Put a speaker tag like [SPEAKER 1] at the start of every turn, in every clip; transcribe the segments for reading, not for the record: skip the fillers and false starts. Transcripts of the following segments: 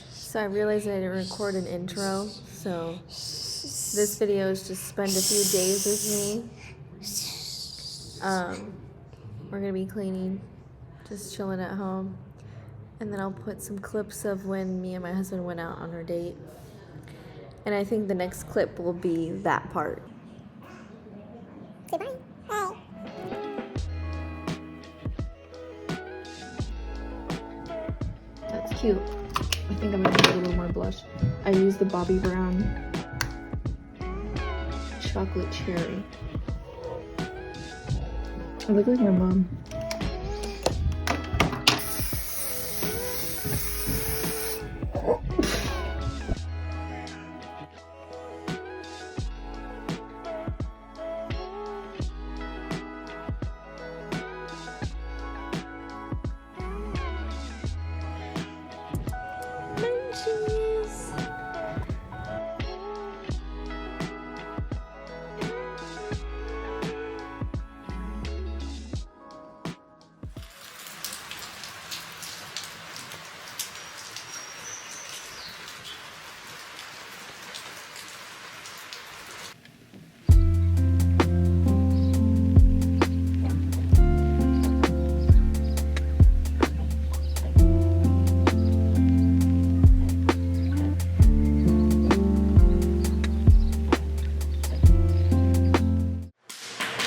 [SPEAKER 1] So I realized I didn't record an intro, so this video is just spend a few days with me. We're gonna be cleaning, just chilling at home, and then I'll put some clips of when me and my husband went out on our date. And I think the next clip will be that part.
[SPEAKER 2] Say bye. Bye.
[SPEAKER 1] That's cute. I think I'm gonna put a little more blush. I used the Bobbi Brown chocolate cherry. I look like my mom.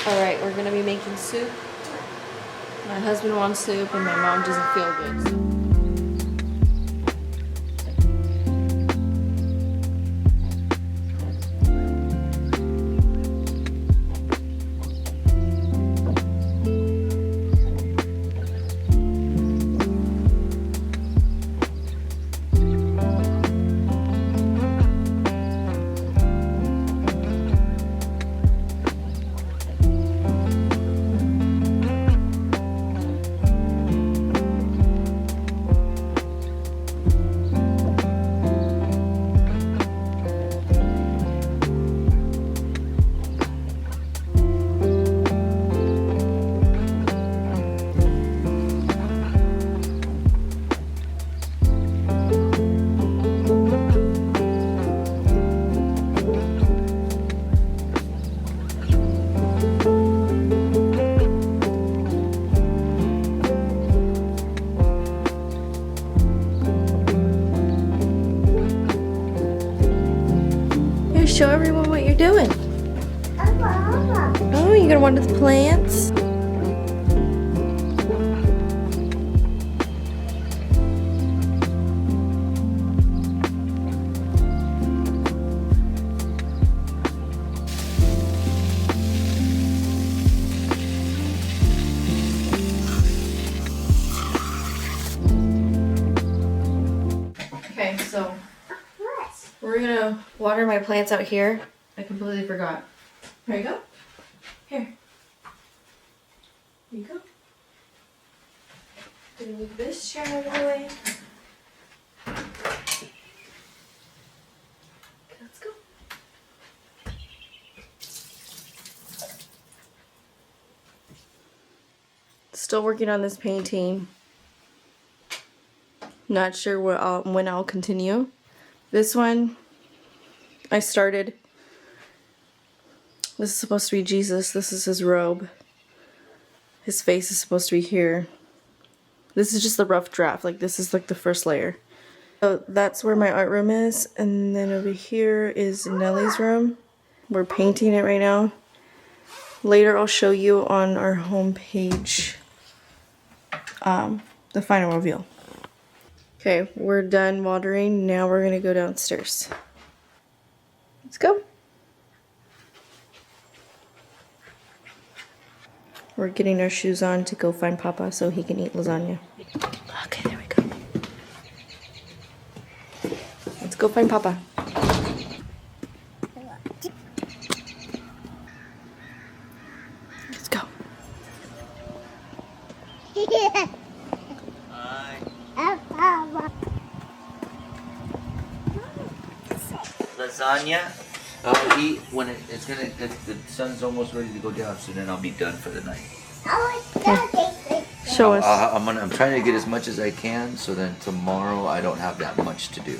[SPEAKER 1] Alright, we're gonna be making soup. My husband wants soup and my mom doesn't feel good. So. Show everyone what you're doing. Oh, you're gonna water the plants? Okay, so we're gonna water my plants out here. I completely forgot. Here you go. Here. Here you go. Gonna move this chair out of the way. Okay, let's go. Still working on this painting. Not sure when I'll continue. This one I started. This is supposed to be Jesus. This is his robe. His face is supposed to be here. This is just the rough draft. Like, this is like the first layer. So that's where my art room is. And then over here is Nellie's room. We're painting it right now. Later I'll show you on our home page the final reveal. Okay, we're done watering. Now we're gonna go downstairs. Let's go. We're getting our shoes on to go find Papa so he can eat lasagna. Okay, there we go. Let's go find Papa. Let's go.
[SPEAKER 3] Lasagna I'll eat when the sun's almost ready to go down, so then I'll be done for the night.
[SPEAKER 1] Show us.
[SPEAKER 3] I'm trying to get as much as I can, so then tomorrow I don't have that much to do.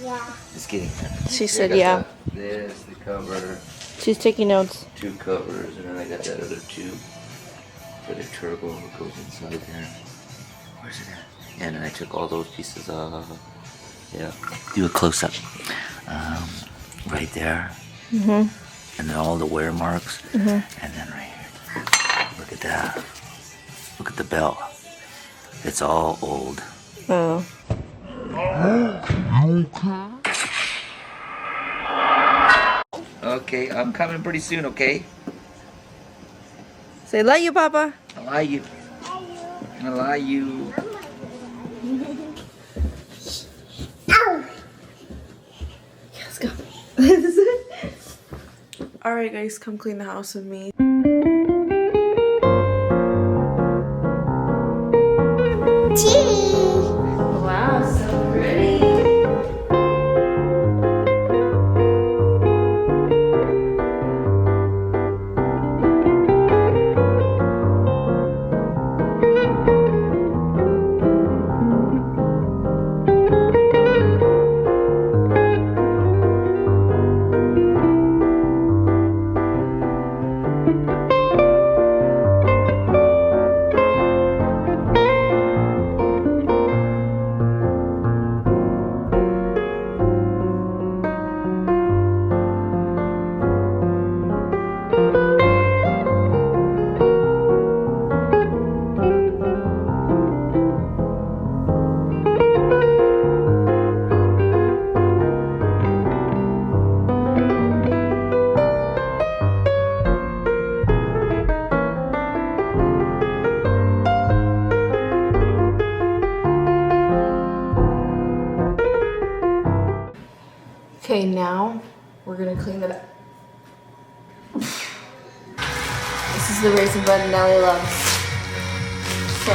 [SPEAKER 2] Yeah.
[SPEAKER 3] Just kidding.
[SPEAKER 1] She
[SPEAKER 3] I
[SPEAKER 1] said,
[SPEAKER 3] got
[SPEAKER 1] yeah.
[SPEAKER 3] This, the cover,
[SPEAKER 1] She's taking notes.
[SPEAKER 3] 2 covers, and then I got that other tube for the turbo that goes inside there. Where's it at? And then I took all those pieces off. Yeah. Do a close up. Right there. And then all the wear marks. And then right here. Look at that. Look at the belt. It's all old.
[SPEAKER 1] Oh.
[SPEAKER 3] Okay, I'm coming pretty soon, okay?
[SPEAKER 1] Say, love you, Papa.
[SPEAKER 3] I like you. I like you.
[SPEAKER 1] Let's go. Alright, guys, come clean the house with me.
[SPEAKER 2] Tea.
[SPEAKER 1] Wow, so pretty. Okay, now we're gonna clean the back. This is the raisin bread Nellie loves. So,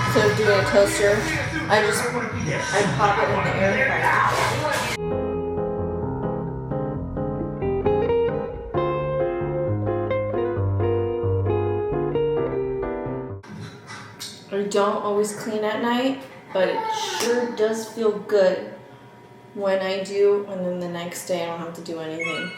[SPEAKER 1] instead of doing a toaster, I pop it in the air fryer. I don't always clean at night, but it sure does feel good when I do, and then the next day I don't have to do anything.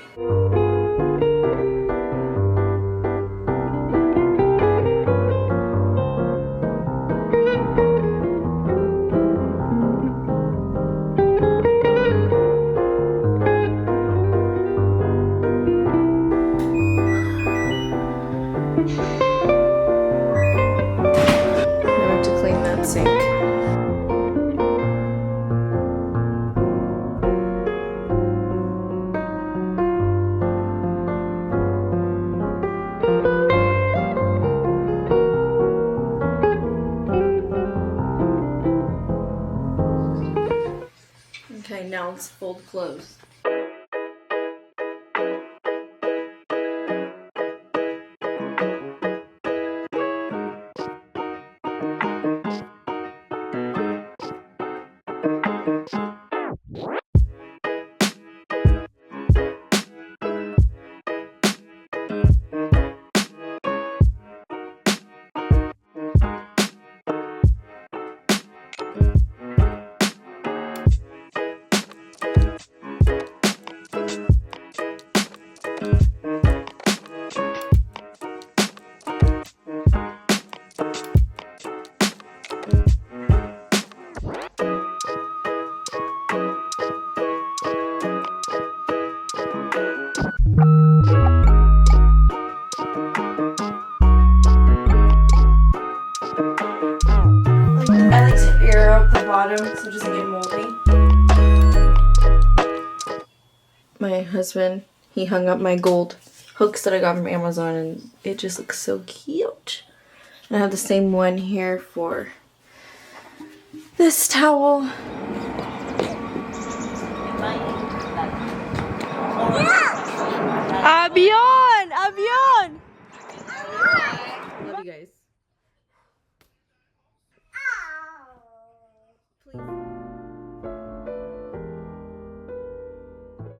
[SPEAKER 1] Now I have to clean that sink. Okay, now let's fold clothes. I like to air up the bottom so it doesn't get moldy. My husband, he hung up my gold hooks that I got from Amazon, and it just looks so cute. And I have the same one here for this towel. Adios!